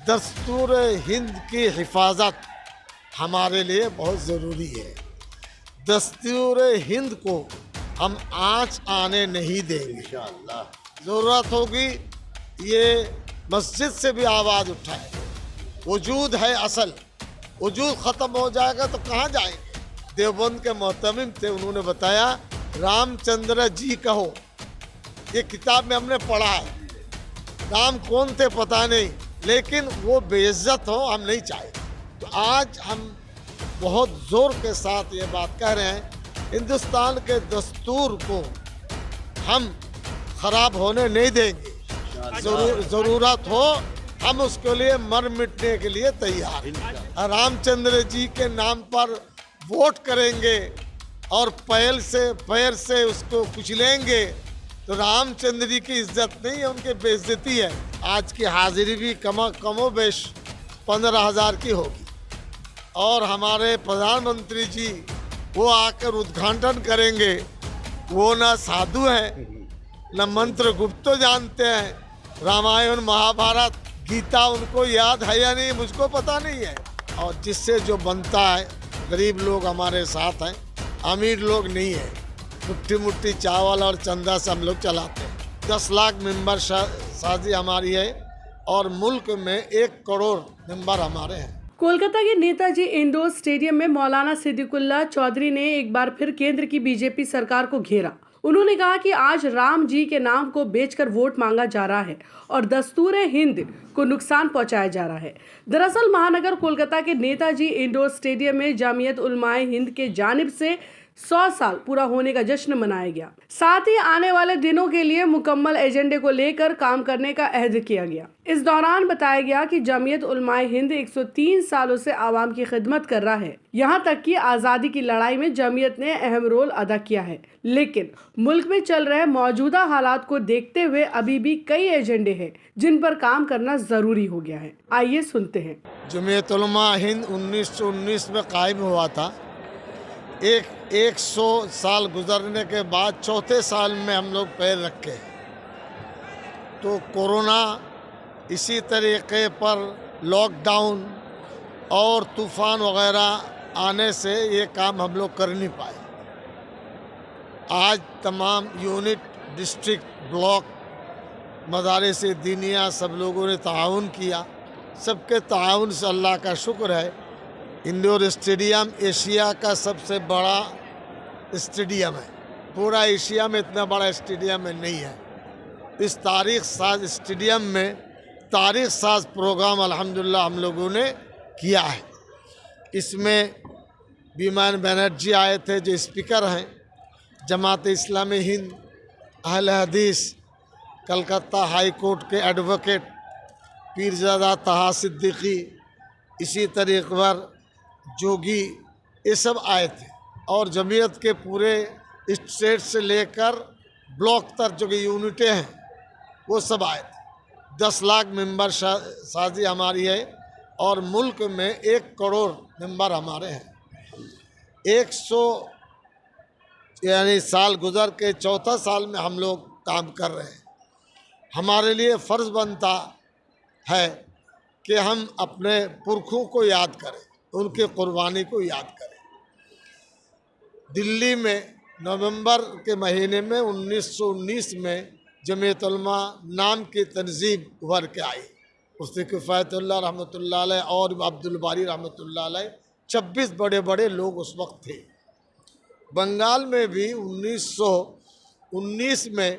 दस्तूर हिंद की हिफाजत हमारे लिए बहुत ज़रूरी है। दस्तूर हिंद को हम आँच आने नहीं देंगे इंशाअल्लाह। ज़रूरत होगी ये मस्जिद से भी आवाज़ उठाए। वजूद है असल, वजूद ख़त्म हो जाएगा तो कहाँ जाएंगे। देवबंद के मोहतमिम थे, उन्होंने बताया रामचंद्र जी कहो। ये किताब में हमने पढ़ा है, राम कौन थे पता नहीं, लेकिन वो बेइज्जत हो हम नहीं चाहते। तो आज हम बहुत ज़ोर के साथ ये बात कह रहे हैं, हिंदुस्तान के दस्तूर को हम ख़राब होने नहीं देंगे। ज़रूरत हो हम उसके लिए मर मिटने के लिए तैयार हैं। रामचंद्र जी के नाम पर वोट करेंगे और पैर से उसको कुचलेंगे तो रामचंद्र जी की इज्जत नहीं है, उनकी बेइज्जती है। आज की हाजिरी भी कमो बेश 15,000 की होगी और हमारे प्रधानमंत्री जी वो आकर उद्घाटन करेंगे। वो ना साधु हैं न मंत्र गुप्तो जानते हैं, रामायण महाभारत गीता उनको याद है या नहीं मुझको पता नहीं है। और जिससे जो बनता है, गरीब लोग हमारे साथ हैं, अमीर लोग नहीं है। मुट्ठी मुट्ठी चावल और चंदा से हम लोग चलाते हैं। 10 लाख मेंबर साजी हमारी है और मुल्क में 1 करोड़ मेंबर हमारे हैं। कोलकाता के नेताजी इंडोर स्टेडियम में मौलाना सिद्दीकुल्लाह चौधरी ने एक बार फिर केंद्र की बीजेपी सरकार को घेरा। उन्होंने कहा कि आज राम जी के नाम को बेचकर वोट मांगा जा रहा है और दस्तूर हिंद को नुकसान पहुंचाया जा रहा है। दरअसल महानगर कोलकाता के नेताजी इंडोर स्टेडियम में जामियत उलमाए हिंद के जानिब से 100 साल पूरा होने का जश्न मनाया गया। साथ ही आने वाले दिनों के लिए मुकम्मल एजेंडे को लेकर काम करने का अहद किया गया। इस दौरान बताया गया कि जमीयत उलमाए हिंद 103 सालों से आवाम की खिदमत कर रहा है। यहाँ तक कि आज़ादी की लड़ाई में जमीयत ने अहम रोल अदा किया है, लेकिन मुल्क में चल रहे मौजूदा हालात को देखते हुए अभी भी कई एजेंडे हैं जिन पर काम करना जरूरी हो गया है। आइए सुनते हैं। जमीयत उलमा हिंद 1919 में कायम हुआ था। 100 साल गुजरने के बाद चौथे साल में हम लोग पैर रखे। तो कोरोना, इसी तरीके पर लॉकडाउन और तूफ़ान वगैरह आने से ये काम हम लोग कर नहीं पाए। आज तमाम यूनिट, डिस्ट्रिक्ट, ब्लॉक, मदारिस दीनिया सब लोगों ने ताउन किया। सबके ताउन से अल्लाह का शुक्र है, इंडोर स्टेडियम एशिया का सबसे बड़ा स्टेडियम है। पूरा एशिया में इतना बड़ा स्टेडियम में नहीं है। इस तारीख साज स्टेडियम में तारीख साज प्रोग्राम अल्हम्दुलिल्लाह हम लोगों ने किया है। इसमें बीमान बनर्जी आए थे जो स्पीकर हैं, जमात इस्लामी हिंद, अहले हदीस, कलकत्ता हाई कोर्ट के एडवोकेट पीरजादा तहा सिद्दीकी, इसी तरीक़े पर जोगी, ये सब आए थे। और जमीयत के पूरे स्टेट से लेकर ब्लॉक तक जो यूनिटें हैं वो सब आए थे। 10 लाख मेंबर साजी हमारी है और मुल्क में 1 करोड़ मेंबर हमारे हैं। 100 यानी साल गुजर के चौथा साल में हम लोग काम कर रहे हैं। हमारे लिए फ़र्ज़ बनता है कि हम अपने पुरखों को याद करें, उनकी कुर्बानी को याद करें। दिल्ली में नवंबर के महीने में 1919 में जमीयत उलमा नाम की तंजीम उभर के आई। उससे किफ़ायतुल्लाह रहमतुल्लाह अलैह और अब्दुल बारी रहमतुल्लाह अलैह 26 बड़े बड़े लोग उस वक्त थे। बंगाल में भी 1919 में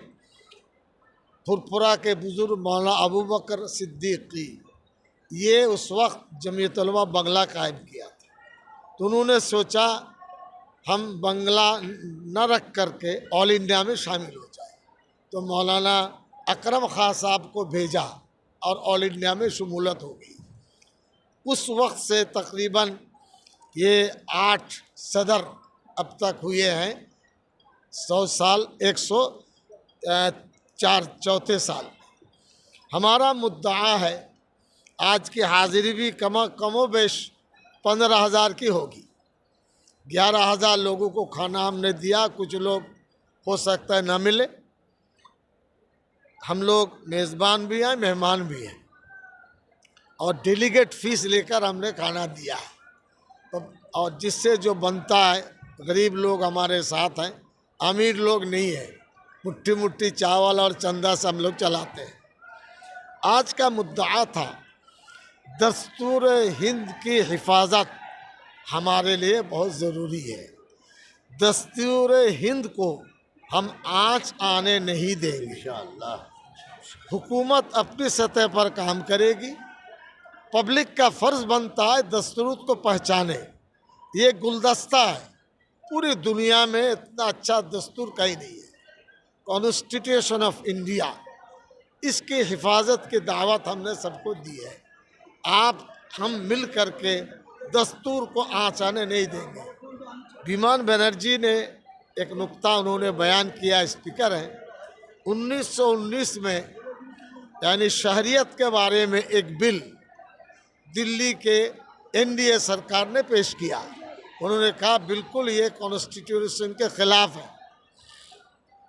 फुरफुरा के बुजुर्ग मौलाना अबू बकर सिद्दीकी, ये उस वक्त जमीयत उलमा बंगला कायम किया था। तो उन्होंने सोचा हम बंगला न रख करके ऑल इंडिया में शामिल हो जाए। तो मौलाना अकरम खां साहब को भेजा और ऑल इंडिया में शमूलत हो गई। उस वक्त से तकरीबन ये 8 सदर अब तक हुए हैं। 100 साल, 104 चौथे साल। हमारा मुद्दा है आज की हाजिरी भी कमोबेश 15,000 की होगी। 11,000 लोगों को खाना हमने दिया। कुछ लोग हो सकता है न मिले। हम लोग मेज़बान भी हैं, मेहमान भी हैं। और डेलीगेट फीस लेकर हमने खाना दिया है। तो और जिससे जो बनता है, गरीब लोग हमारे साथ हैं, अमीर लोग नहीं है, मुट्ठी मुट्ठी चावल और चंदा से हम लोग चलाते हैं। आज का मुद्दा था दस्तूर हिंद की हिफाजत हमारे लिए बहुत ज़रूरी है। दस्तूर हिंद को हम आँच आने नहीं देंगे इंशाअल्लाह। हुकूमत अपनी सतह पर काम करेगी, पब्लिक का फ़र्ज़ बनता है दस्तूर को पहचाने। ये गुलदस्ता है, पूरी दुनिया में इतना अच्छा दस्तूर कहीं नहीं है। कॉन्स्टिट्यूशन ऑफ इंडिया, इसकी हिफाजत की दावत हमने सबको दी है। हम मिल करके दस्तूर को आँच आने नहीं देंगे। विमान बनर्जी ने एक नुक्ता उन्होंने बयान किया, स्पीकर हैं, 1919 में यानी शहरियत के बारे में एक बिल दिल्ली के एनडीए सरकार ने पेश किया। उन्होंने कहा बिल्कुल ये कॉन्स्टिट्यूशन के ख़िलाफ़ है।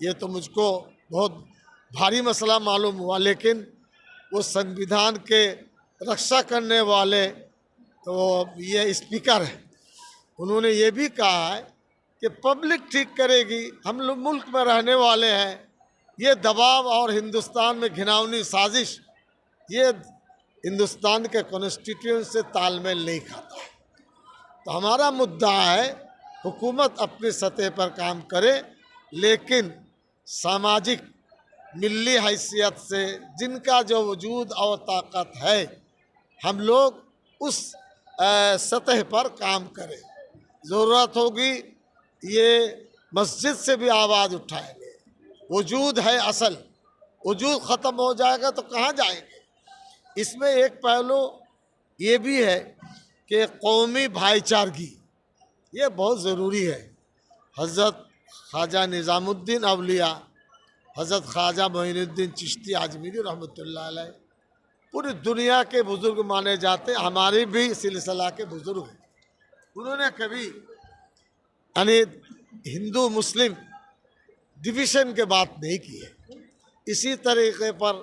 ये तो मुझको बहुत भारी मसला मालूम हुआ, लेकिन वो संविधान के रक्षा करने वाले तो ये स्पीकर हैं, उन्होंने ये भी कहा है कि पब्लिक ठीक करेगी, हम लोग मुल्क में रहने वाले हैं, ये दबाव और हिंदुस्तान में घिनौनी साजिश ये हिंदुस्तान के कॉन्स्टिट्यूशन से तालमेल नहीं खाता है। तो हमारा मुद्दा है हुकूमत अपनी सतह पर काम करे, लेकिन सामाजिक मिली हैसियत से जिनका जो वजूद और ताकत है, हम लोग उस सतह पर काम करें। ज़रूरत होगी ये मस्जिद से भी आवाज़ उठाएंगे। वजूद है असल, वजूद ख़त्म हो जाएगा तो कहाँ जाएंगे। इसमें एक पहलू ये भी है कि कौमी भाईचारगी ये बहुत ज़रूरी है। हज़रत ख्वाजा निज़ामुद्दीन अवलिया, हज़रत ख्वाजा मोइनुद्दीन चिश्ती आजमीरी रहमतुल्लाह अलैह पूरी दुनिया के बुज़ुर्ग माने जाते, हमारी भी सिलसिला के बुज़ुर्ग हैं। उन्होंने कभी यानी हिंदू मुस्लिम डिवीज़न के बात नहीं की है। इसी तरीके पर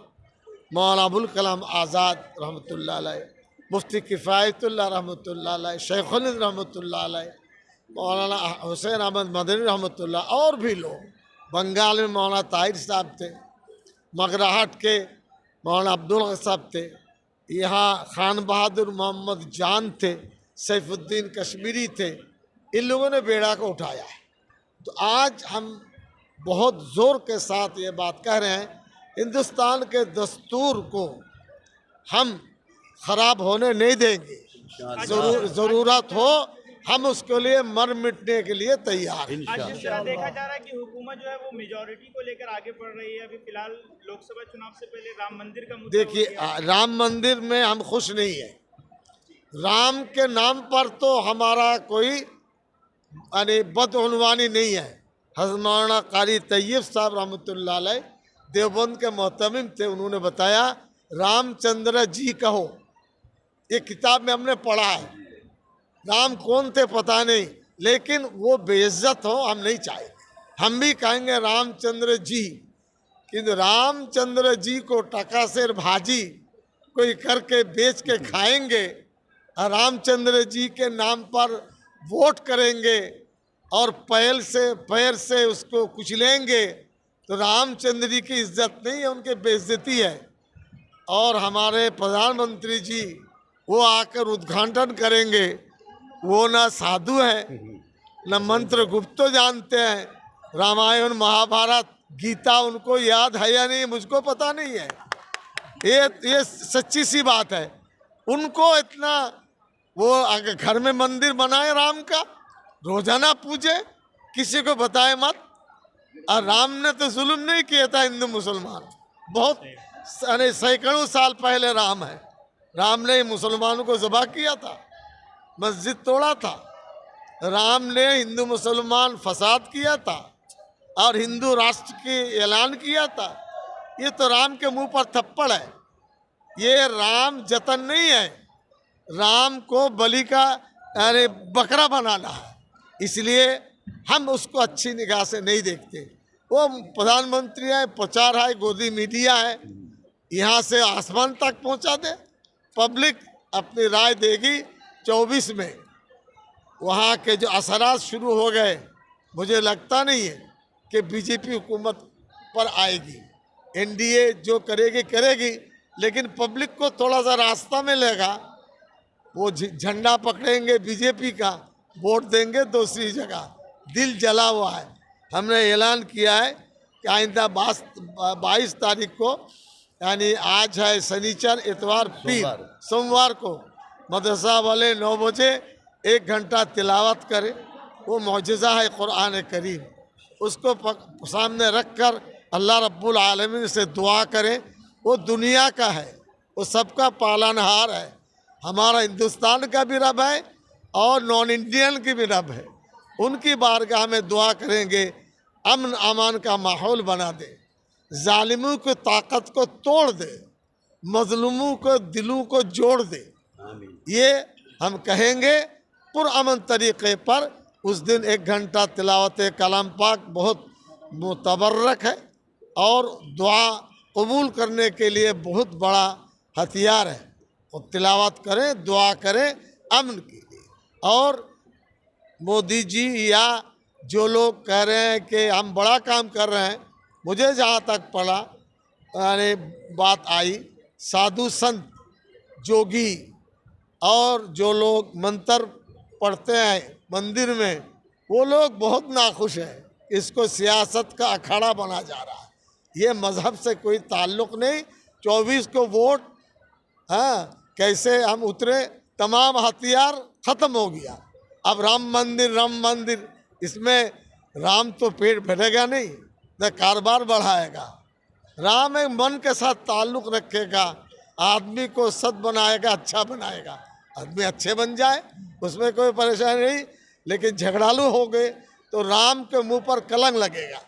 मौलाना अबुल कलाम आज़ाद रहमतुल्लाह अलैह, मुफ्ती किफ़ायतुल्लाह रहमतुल्लाह अलैह, शेखुल हिंद रहमतुल्लाह अलैह, मौलाना हुसैन अहमद मदनी रहमतुल्लाह, और भी लोग, बंगाल में मौलाना ताहिर साहब थे, मगराहट के मौलाना अब्दुल साहब थे, यहाँ खान बहादुर मोहम्मद जान थे, सैफुद्दीन कश्मीरी थे, इन लोगों ने बेड़ा को उठाया है। तो आज हम बहुत ज़ोर के साथ ये बात कह रहे हैं, हिंदुस्तान के दस्तूर को हम ख़राब होने नहीं देंगे। ज़रूरत हो हम उसके लिए मर मिटने के लिए तैयार हैं। आज जिस तरह देखा जा रहा है कि हुकूमत जो है वो मेजॉरिटी को लेकर आगे बढ़ रही है। अभी फिलहाल लोकसभा चुनाव से पहले राम मंदिर का मुद्दा देखिए, राम मंदिर में हम खुश नहीं है। राम के नाम पर तो हमारा कोई यानी बदउनवानी नहीं है। हज़रत मौलाना कारी तैयब साहब रहमतुल्लाह अलैह देवबंद के मोहतमिम थे, उन्होंने बताया रामचंद्र जी कहो, ये किताब में हमने पढ़ा है। राम कौन थे पता नहीं, लेकिन वो बेइज्जत हो हम नहीं चाहेंगे। हम भी कहेंगे रामचंद्र जी, किंतु रामचंद्र जी को टका सेर भाजी कोई करके बेच के खाएंगे और रामचंद्र जी के नाम पर वोट करेंगे और पैर से उसको कुचलेंगे, तो रामचंद्र जी की इज्जत नहीं है, उनकी बेइज्जती है। और हमारे प्रधानमंत्री जी वो आकर उद्घाटन करेंगे, वो ना साधु हैं न मंत्र गुप्त जानते हैं, रामायण महाभारत गीता उनको याद है या नहीं मुझको पता नहीं है। ये सच्ची सी बात है। उनको इतना वो घर में मंदिर बनाए राम का, रोजाना पूजे, किसी को बताए मत। और राम ने तो जुल्म नहीं किया था हिंदू मुसलमान, बहुत सैकड़ों साल पहले राम है। राम ने मुसलमानों को ज़बह किया था, मस्जिद तोड़ा था। राम ने हिंदू मुसलमान फसाद किया था और हिंदू राष्ट्र की ऐलान किया था। ये तो राम के मुंह पर थप्पड़ है। ये राम जतन नहीं है, राम को बलि का अरे बकरा बनाना है। इसलिए हम उसको अच्छी निगाह से नहीं देखते। वो प्रधानमंत्री है, प्रचार है, गोदी मीडिया है, यहाँ से आसमान तक पहुँचा दे। पब्लिक अपनी राय देगी 24 में। वहाँ के जो असरात शुरू हो गए, मुझे लगता नहीं है कि बीजेपी हुकूमत पर आएगी। एनडीए जो करेगी करेगी, लेकिन पब्लिक को थोड़ा सा रास्ता मिलेगा। वो झंडा पकड़ेंगे बीजेपी का, वोट देंगे दूसरी जगह। दिल जला हुआ है। हमने ऐलान किया है कि आइंदा 22 तारीख को, यानी आज है शनिचर, इतवार, पीर, सोमवार को मदरसा वाले 9 बजे 1 घंटा तिलावत करें। वो मौजज़ा है कुरान करीम, उसको सामने रख कर अल्लाह रब्बुल आलमीन से दुआ करें। वो दुनिया का है, वो सबका पालनहार है। हमारा हिंदुस्तान का भी रब है और नॉन इंडियन की भी रब है। उनकी बारगाह में दुआ करेंगे, अमन अमान का माहौल बना दे, जालिमों की ताकत को तोड़ दे, मजलूमों को दिलों को जोड़ दे। ये हम कहेंगे पुरअमन तरीक़े पर। उस दिन 1 घंटा तिलावत कलाम पाक बहुत मुतबर्रक है और दुआ कबूल करने के लिए बहुत बड़ा हथियार है। और तिलावत करें, दुआ करें अमन के लिए। और मोदी जी या जो लोग कह रहे हैं कि हम बड़ा काम कर रहे हैं, मुझे जहाँ तक पड़ा यानी बात आई, साधु संत जोगी और जो लोग मंत्र पढ़ते हैं मंदिर में, वो लोग बहुत नाखुश हैं। इसको सियासत का अखाड़ा बना जा रहा है। ये मज़हब से कोई ताल्लुक़ नहीं। 24 को वोट, हाँ कैसे हम उतरे, तमाम हथियार ख़त्म हो गया। अब राम मंदिर, इसमें राम तो पेट भरेगा नहीं, न कारोबार बढ़ाएगा। राम एक मन के साथ ताल्लुक़ रखेगा, आदमी को सद बनाएगा, अच्छा बनाएगा। आदमी अच्छे बन जाए, उसमें कोई परेशानी नहीं। लेकिन झगड़ालू हो गए तो राम के मुंह पर कलंक लगेगा।